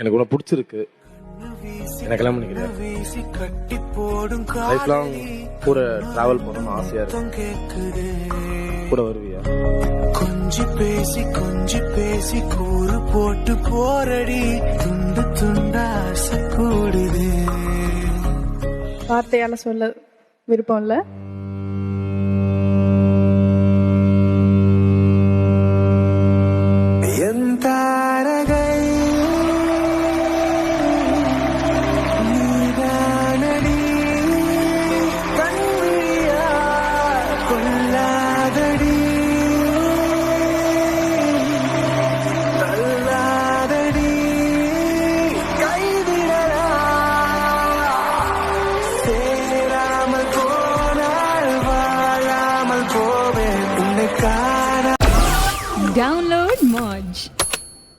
எனக்கு உன்னை பிடிச்சிருக்கு, எனக்கு கல்யாணம் பண்ணிக்கிறேன், லைஃப் லாங் கூட டிராவல் பண்ணணும்னு ஆசையா இருக்கு. கூட வருவியா? கொஞ்சி பேசி கூறு போட்டு போரடி, துண்டு துண்டா ஆசை கூடுது. வார்த்தையால சொல்ல விருப்பம் இல்ல. என் தாரகை நீதானடி, கண்விழியா கொள்ளாதடி, தள்ளாதடி, கைவிடலா சேராமல் போனால் வாழாமல் போவேன் உன்னை காண. Download